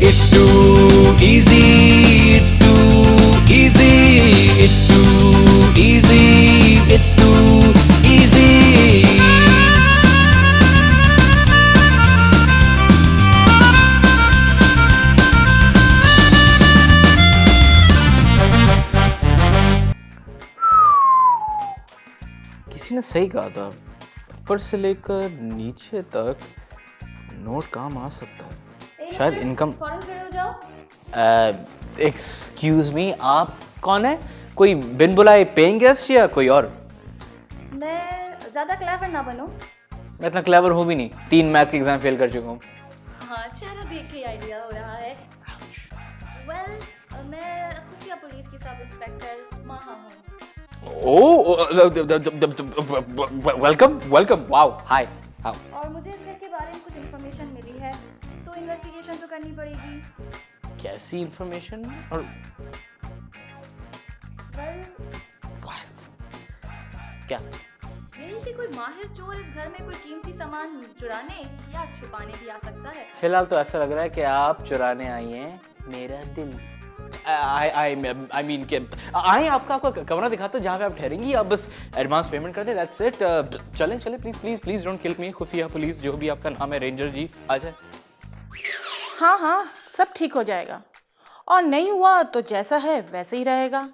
It's too easy, it's too easy, it's too easy, it's too easy. किसी ने सही कहा था, ऊपर से लेकर नीचे तक नोट काम आ सकता है। शायद इनकम। फौरन खड़े हो जाओ। एक्सक्यूज मी, आप कौन है? कोई बिन बुलाए पेइंग गेस्ट या कोई और? मैं ज़्यादा क्लेवर ना बनूं। मैं इतना क्लेवर हूँ भी नहीं, 3 मैथ के एग्जाम फेल कर चुका हूँ। हाँ, चेहरा देख के आइडिया हो रहा है। वेल, मैं खुफिया पुलिस की सब इंस्पेक्टर माहा हूँ। Welcome welcome, wow, hi, how. और मुझे इस घर के बारे में कुछ इन्फॉर्मेशन मिली है, तो इन्वेस्टिगेशन तो करनी पड़ेगी। कैसी इंफॉर्मेशन? और वेल, क्या? यही कि कोई माहिर चोर इस घर में कोई कीमती सामान चुराने या छुपाने भी आ सकता है। फिलहाल तो ऐसा लग रहा है कि आप चुराने आई हैं मेरा दिल। आई मीन कि आए आपका कमरा दिखाता हूँ जहाँ पे आप ठहरेंगी। आप बस एडवांस पेमेंट कर दें, दैट्स इट। चलें please please please don't kill me. खुफिया पुलिस, जो भी आपका नाम है, रेंजर जी, आ जाए। हाँ हाँ, सब ठीक हो जाएगा, और नहीं हुआ तो जैसा है वैसे ही रहेगा।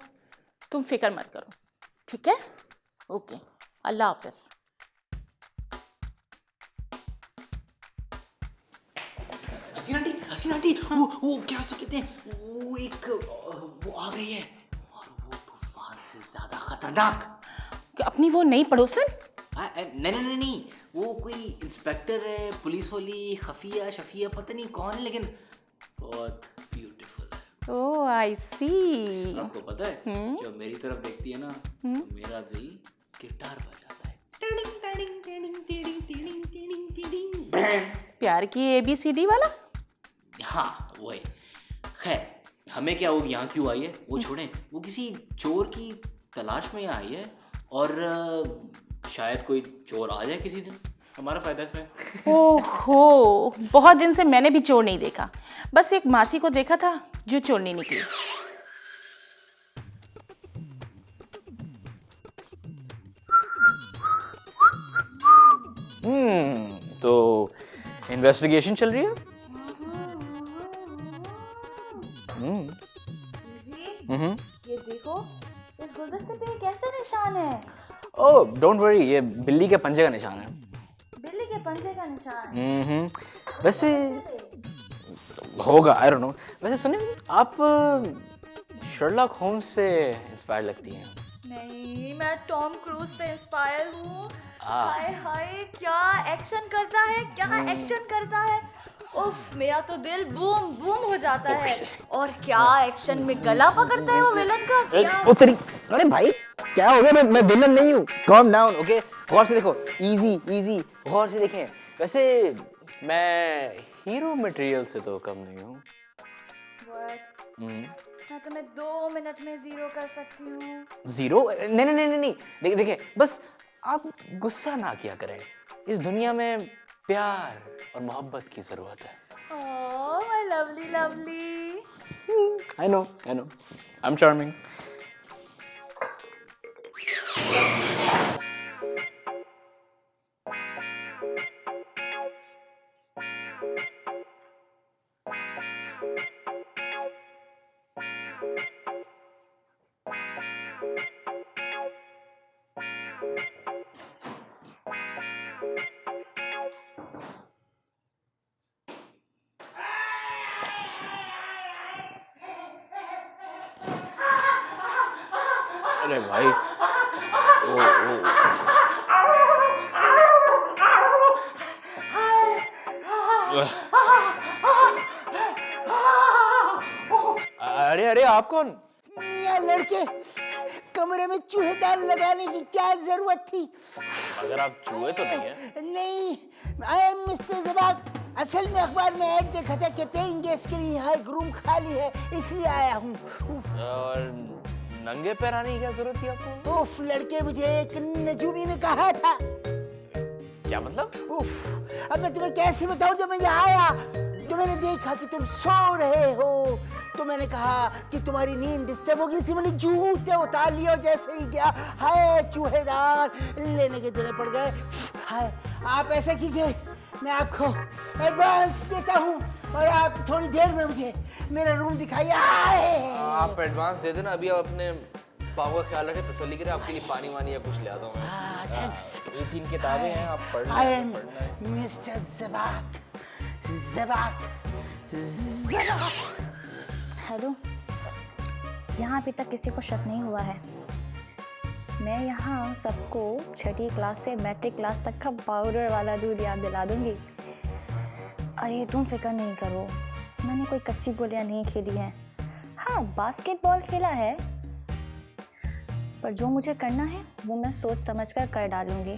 तुम फिक्र मत करो, ठीक है? ओके, अल्लाह हाफिज। हसीना आंटी, वो क्या उसको कहते हैं, वो आ गई है, और वो तूफान से ज्यादा खतरनाक। कि अपनी वो नई पड़ोसन? नहीं, वो कोई इंस्पेक्टर है, पुलिस वाली, खफिया शफिया, पता नहीं कौन है, लेकिन बहुत ब्यूटीफुल है। ओह, आई सी। आपको पता है, जब मेरी तरफ देखती है ना, तो मेरा दिल गिटार बजाता है। प्यार की ABCD वाला? हाँ, वही। खैर, हमें क्या, वो यहाँ क्यों आई है वो छोड़ें, वो किसी चोर की तलाश में आई है, और शायद कोई चोर आ जाए किसी दिन, हमारा फायदा इसमें। ओहो, बहुत दिन से मैंने भी चोर नहीं देखा, बस एक मासी को देखा था जो चोरनी निकली। तो इन्वेस्टिगेशन चल रही है। ये देखो, इस गुलदस्ते पे कैसे निशान है? ओह, डोंट वरी, ये बिल्ली के पंजे का निशान है। बिल्ली के पंजे का निशान? वैसे होगा, आई डोंट नो। वैसे सुनिए, आप शर्लॉक होम्स से इंस्पायर लगती हैं। नहीं, मैं टॉम क्रूज से इंस्पायर हूँ। हाँ। हाय हाय, क्या एक्शन करता है, क्या एक्शन करता है। उफ, मेरा तो दिल बूम बूम हो जाता है। और क्या एक्शन में गला पकड़ता है वो विलन का, क्या? अरे भाई, क्या हो गया? मैं विलन नहीं हूँ। calm down, okay? गौर से देखो, इजी, गौर से देखें। वैसे मैं हीरो मटेरियल से तो कम नहीं हूँ। मैं तुम्हें 2 मिनट में 0 कर सकती हूँ। 0? नहीं, देखिए, बस आप गुस्सा ना किया करें। इस दुनिया में प्यार और मोहब्बत की जरूरत है। Oh, my lovely. I know, I'm charming. अरे भाई, अरे आप कौन? मियां लड़के, कमरे में चूहेदार लगाने की क्या जरूरत थी? अगर आप चूहे तो नहीं है। नहीं, आई एम मिस्टर जबाक। असल में अखबार में ऐड देखा था कि पेइंग गेस्ट के लिए यहाँ एक रूम खाली है, इसलिए आया हूँ। और नंगे पैर आने की क्या जरूरत थी आपको? उफ लड़के, मुझे एक नजूमी ने कहा था। क्या मतलब? उफ, अब मैं तुम्हें कैसे बताऊं, जब मैं यहाँ आया तो मैंने देखा कि तुम सो रहे हो तो मैंने कहा कि तुम्हारी नींद डिस्टर्ब होगी, इसलिए मैंने जूते उतार लिए और जैसे ही गया, हाय चूहेदार लेने के देने पड़ गए। हाय, आप ऐसा कीजिए, मैं आपको एडवांस देता हूँ और आप थोड़ी देर में मुझे मेरा रूम दिखाइए। आप एडवांस दे देना, अभी आप अपने पापा का ख्याल रखें, तसल्ली करें, आपके लिए पानी वानी या कुछ ले आता हूँ मैं। थैंक्स। 3 किताबें हैं, आप पढ़ आई एम लें। मिस्टर ज़बाक, ज़बाक, ज़बाक। हेलो, यहाँ अभी तक किसी को शक नहीं हुआ है। मैं यहाँ सबको 6ठी क्लास से मैट्रिक क्लास तक का पाउडर वाला दूध याद दिला दूँगी। अरे तुम फिक्र नहीं करो, मैंने कोई कच्ची गोलियाँ नहीं खेली हैं। हाँ, बास्केटबॉल खेला है, पर जो मुझे करना है वो मैं सोच समझ कर डालूँगी।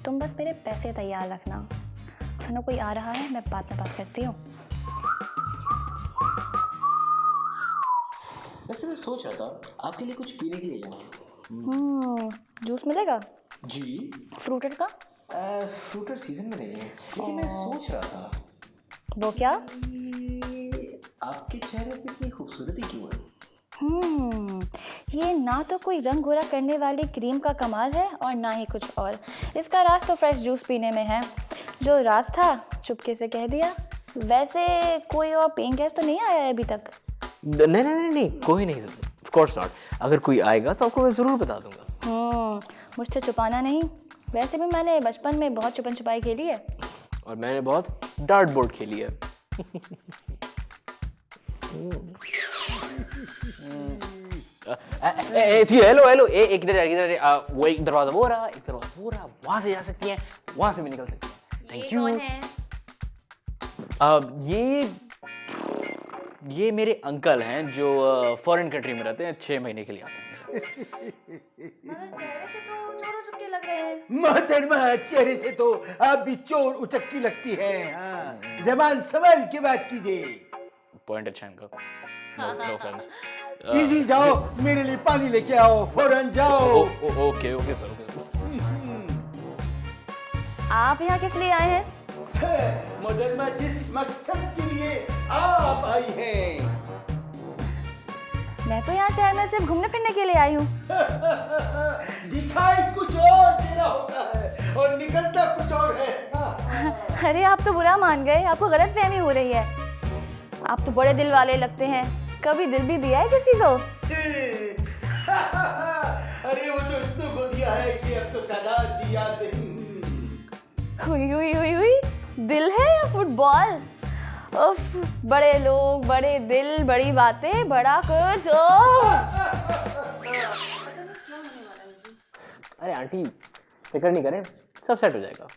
तुम बस मेरे पैसे तैयार रखना। सुनो, कोई आ रहा है, मैं बाद में बात करती हूँ। वैसे मैं सोच रहा था आपके लिए कुछ पीने के लिए लाऊं। जूस मिलेगा? जी। फ्रूटेड का? फ्रूटर सीजन में नहीं है, लेकिन मैं सोच रहा था वो क्या? आपके चेहरे पे इतनी खूबसूरती क्यों है? ये ना तो कोई रंग गोरा करने वाली क्रीम का कमाल है और ना ही कुछ और। इसका राज तो फ्रेश जूस पीने में है। जो राज था चुपके से कह दिया। वैसे कोई और पेइंग गेस्ट तो नहीं आया है अभी तक? नहीं, कोई नहीं, ऑफ कोर्स नॉट। अगर कोई आएगा तो आपको मैं ज़रूर बता दूंगा। मुझसे छुपाना नहीं। वैसे भी मैंने बचपन में बहुत छुपन छुपाई खेली है। और मैंने बहुत डार्ट बोर्ड खेली है। हेलो, एक इधर, वो एक दरवाजा वो रहा, एक दरवाजा वो रहा, वहां से जा सकती हैं, वहां से भी निकल सकती हैं। Thank you. कौन है? ये मेरे अंकल हैं जो फॉरेन कंट्री में रहते हैं, 6 महीने के लिए आते हैं। मगर चेहरे से तो चोर चुपके लग रहे हैं। मोहतरमा, चेहरे से तो आप भी चोर उचक्की लगती है। हाँ, जबान संभाल के बात कीजिए। पॉइंट अच्छा है इनका। No offence. इजी जाओ, मेरे लिए पानी लेके आओ, फौरन जाओ। Okay sir. आप यहाँ किस लिए आए हैं? मोहतरमा, जिस मकसद के लिए आप आई हैं। मैं तो यहाँ शहर में सिर्फ घूमने फिरने के लिए आई हूँ। दिखाई कुछ और तेरा होता है और निकलता कुछ और है। अरे आप तो बुरा मान गए, आपको गलतफहमी हो रही है। आप तो बड़े दिल वाले लगते हैं। कभी दिल भी दिया है किसी को? अरे वो तो इतना खो दिया है कि अब तो तादाद भी याद नहीं। हुई, दिल है या फुटबॉल? उफ, बड़े लोग, बड़े दिल, बड़ी बातें, बड़ा कुछ। अरे आंटी, फिक्र नहीं करें, सब सेट हो जाएगा।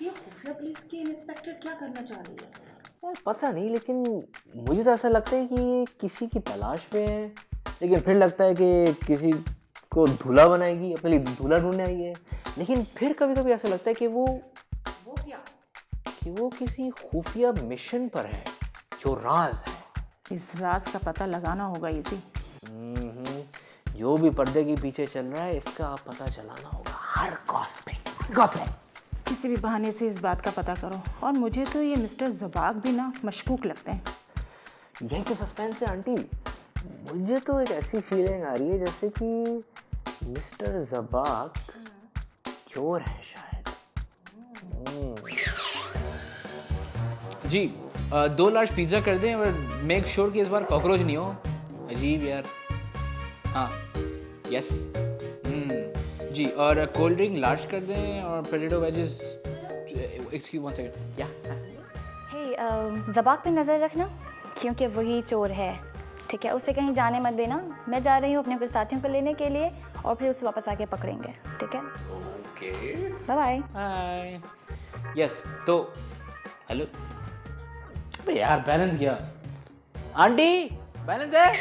ये खुफिया पुलिस की इंस्पेक्टर क्या करना चाह रही है? यार पता नहीं, लेकिन मुझे तो ऐसा लगता है कि ये किसी की तलाश में है, लेकिन फिर लगता है कि किसी को दूल्हा बनाएगी, अपने लिए दूल्हा ढूंढने आई है। लेकिन फिर कभी कभी ऐसा लगता है कि वो किसी खुफिया मिशन पर है, जो राज है। इस राज का पता लगाना होगा इसी। जो भी पर्दे के पीछे चल रहा है, इसका पता चलाना होगा हर कॉस्ट पे। किसी भी बहाने से इस बात का पता करो। और मुझे तो ये मिस्टर ज़बाक भी ना मशकूक लगते हैं। यही तो सस्पेंस है आंटी। मुझे तो एक ऐसी फीलिंग आ रही है जैसे कि मिस्टर ज़बाक चोर है शायद। जी 2 लार्ज पिज़्ज़ा कर दें और मेक श्योर कि इस बार कॉकरोच नहीं हो। अजीब यार। हाँ, यस। जी, और कोल्ड ड्रिंक लार्ज कर दें और पोटैटो वेजेस। Excuse 1 second. या हे, ज़बाक पे नज़र रखना, क्योंकि वही चोर है। ठीक है, उसे कहीं जाने मत देना। मैं जा रही हूँ अपने कुछ साथियों को लेने के लिए और फिर उसे वापस आके पकड़ेंगे। ठीक है, ओके, बाय बाय। हाय। यस, तो हेलो। अबे यार, बैलेंस गया। आंटी, बैलेंस है?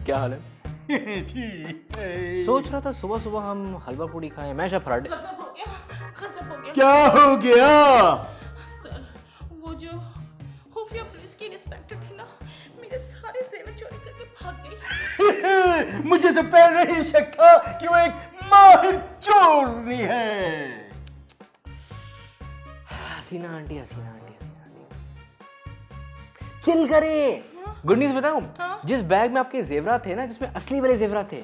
क्या हाल है? ठीक है। सोच रहा था सुबह सुबह हम हलवा पूड़ी खाएं। मैं शायद पराठे। क्या हो गया? सर, वो जो खुफिया पुलिस उसकी इंस्पेक्टर थी ना, मेरे सारे जेवर चोरी करके भाग गई। मुझे तो पहले ही शक था कि वो एक माहिर चोरनी है। हसीना आंटी, हसीना आंटी, हसीना आंटी, चिल करें। गुड न्यूज बताऊं? जिस बैग में आपके जेवरात थे ना, जिसमें असली वाले जेवरात थे,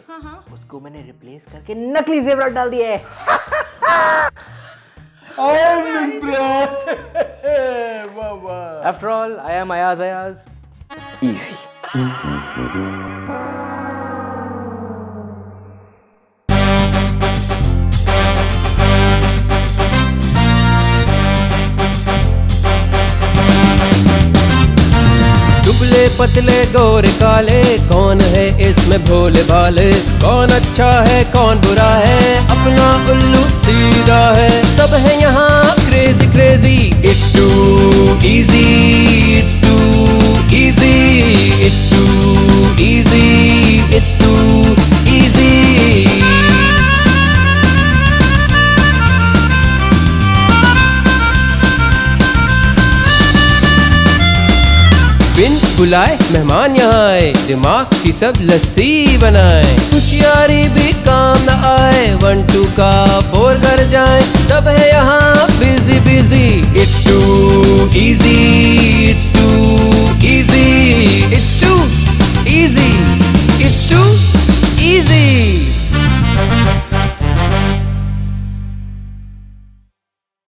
उसको मैंने रिप्लेस करके नकली जेवरात डाल दिए हैं। I am impressed. वाह वाह। After all, I am Ayaz. Easy. दुबले पतले गोरे काले, कौन है इसमें भोले भाले? कौन अच्छा है कौन बुरा है, अपना उल्लू सीधा है, सब है यहाँ crazy crazy. It's too easy, it's too easy, it's too easy, it's too easy. बिन बुलाए मेहमान यहाँ आए, दिमाग की सब लस्सी बनाए, होशियारी भी काम न आए, 1 2 का 4 घर जाए, सब है यहाँ busy busy. It's too easy,